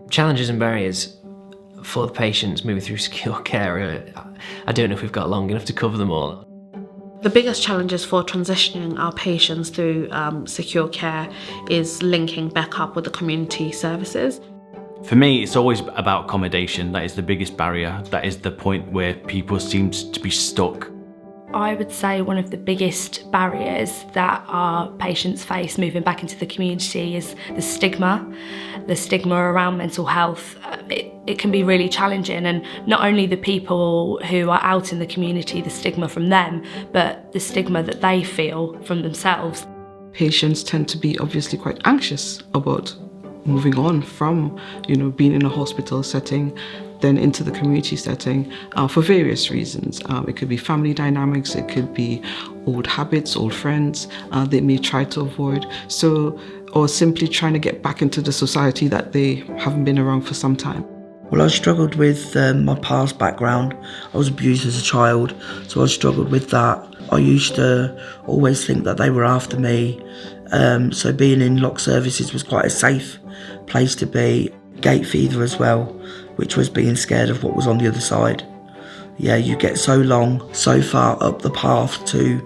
Challenges and barriers for the patients moving through secure care, I don't know if we've got long enough to cover them all. The biggest challenges for transitioning our patients through secure care is linking back up with the community services. For me, it's always about accommodation. That is the biggest barrier. That is the point where people seem to be stuck. I would say one of the biggest barriers that our patients face moving back into the community is the stigma. The stigma around mental health, it can be really challenging, and not only the people who are out in the community, the stigma from them, but the stigma that they feel from themselves. Patients tend to be obviously quite anxious about moving on from, being in a hospital setting then into the community setting for various reasons. It could be family dynamics, it could be old habits, old friends they may try to avoid, or simply trying to get back into the society that they haven't been around for some time. Well, I struggled with my past background. I was abused as a child, so I struggled with that. I used to always think that they were after me, so being in locked services was quite a safe place to be. Gate fever as well, which was being scared of what was on the other side. Yeah, you get so far up the path to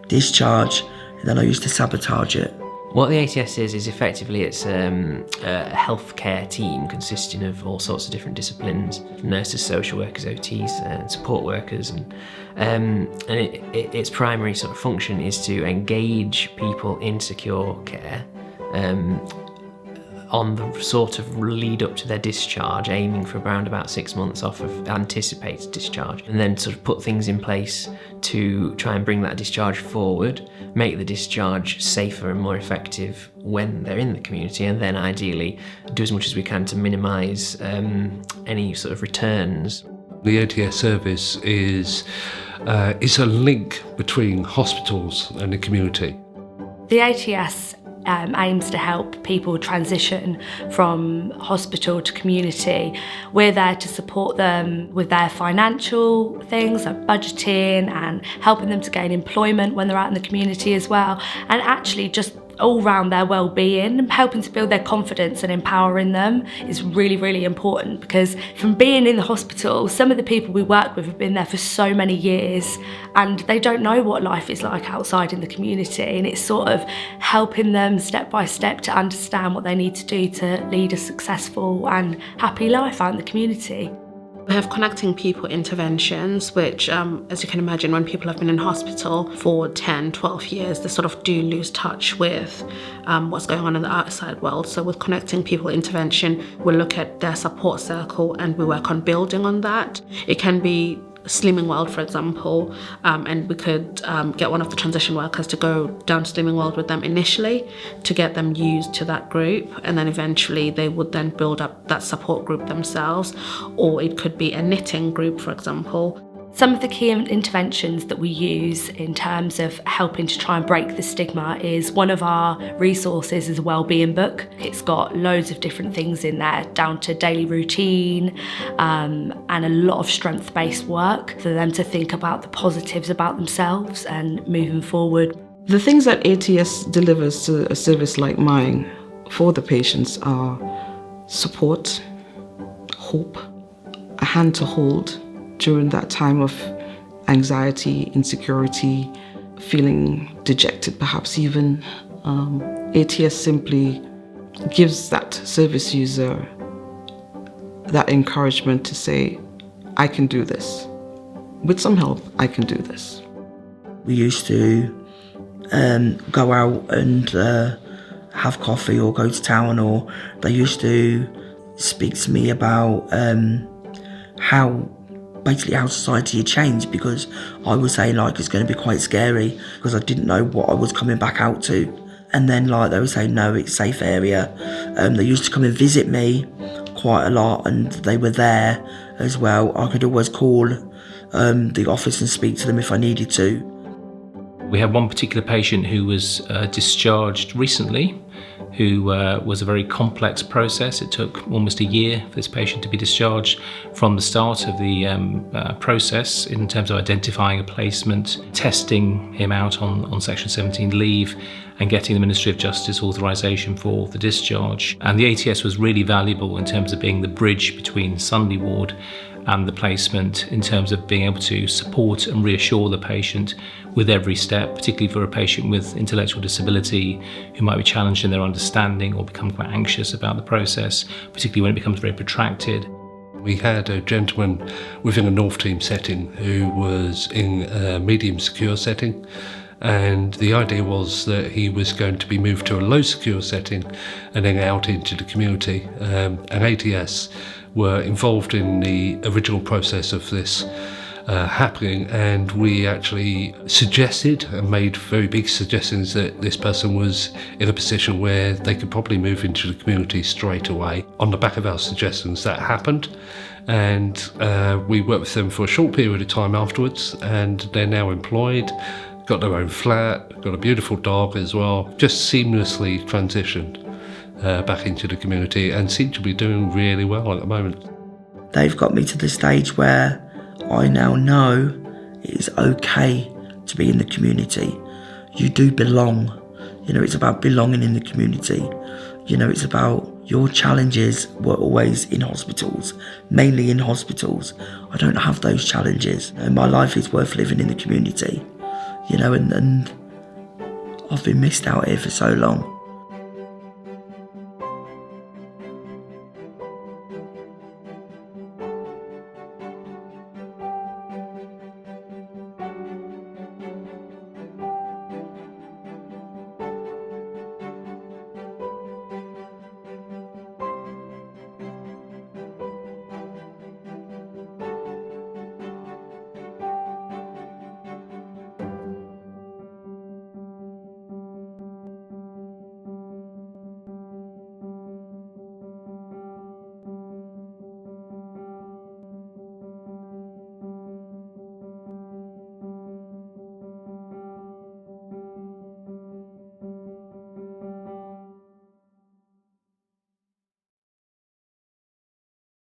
discharge, and then I used to sabotage it. What the ATS is effectively it's a healthcare team consisting of all sorts of different disciplines: nurses, social workers, OTs, and support workers, and its primary sort of function is to engage people in secure care on the sort of lead up to their discharge, aiming for around about 6 months off of anticipated discharge, and then sort of put things in place to try and bring that discharge forward, make the discharge safer and more effective when they're in the community, and then ideally do as much as we can to minimise any sort of returns. The ATS service is a link between hospitals and the community. The ATS aims to help people transition from hospital to community. We're there to support them with their financial things like budgeting and helping them to gain employment when they're out in the community as well, and actually just all round their well-being, helping to build their confidence and empowering them is really, really important, because from being in the hospital, some of the people we work with have been there for so many years and they don't know what life is like outside in the community, and it's sort of helping them step by step to understand what they need to do to lead a successful and happy life out in the community. We have connecting people interventions, which, as you can imagine, when people have been in hospital for 10, 12 years, they sort of do lose touch with what's going on in the outside world. So with connecting people intervention, we look at their support circle and we work on building on that. It can be Slimming World, for example, and we could get one of the transition workers to go down to Slimming World with them initially to get them used to that group, and then eventually they would then build up that support group themselves. Or it could be a knitting group, for example. Some of the key interventions that we use in terms of helping to try and break the stigma is one of our resources is a wellbeing book. It's got loads of different things in there, down to daily routine and a lot of strength-based work for them to think about the positives about themselves and moving forward. The things that ATS delivers to a service like mine for the patients are support, hope, a hand to hold during that time of anxiety, insecurity, feeling dejected perhaps even. ATS simply gives that service user that encouragement to say, I can do this. With some help, I can do this. We used to go out and have coffee or go to town, or they used to speak to me about how society had changed, because I was saying it's going to be quite scary because I didn't know what I was coming back out to. And then they would say, no, it's a safe area. They used to come and visit me quite a lot, and they were there as well. I could always call the office and speak to them if I needed to. We had one particular patient who was discharged recently who was a very complex process. It took almost a year for this patient to be discharged from the start of the process in terms of identifying a placement, testing him out on Section 17 leave, and getting the Ministry of Justice authorisation for the discharge. And the ATS was really valuable in terms of being the bridge between Sunday ward and the placement, in terms of being able to support and reassure the patient with every step, particularly for a patient with intellectual disability who might be challenged in their understanding or become quite anxious about the process, particularly when it becomes very protracted. We had a gentleman within a North Team setting who was in a medium secure setting, and the idea was that he was going to be moved to a low secure setting and then out into the community. And ATS were involved in the original process of this happening, and we actually suggested and made very big suggestions that this person was in a position where they could probably move into the community straight away. On the back of our suggestions, that happened, and we worked with them for a short period of time afterwards, and they're now employed, got their own flat, got a beautiful dog as well, just seamlessly transitioned back into the community and seem to be doing really well at the moment. They've got me to the stage where I now know it is okay to be in the community. You do belong. You know, it's about belonging in the community. You know, it's about your challenges were always in hospitals, mainly in hospitals. I don't have those challenges. You know, my life is worth living in the community. You know, and I've been missed out here for so long.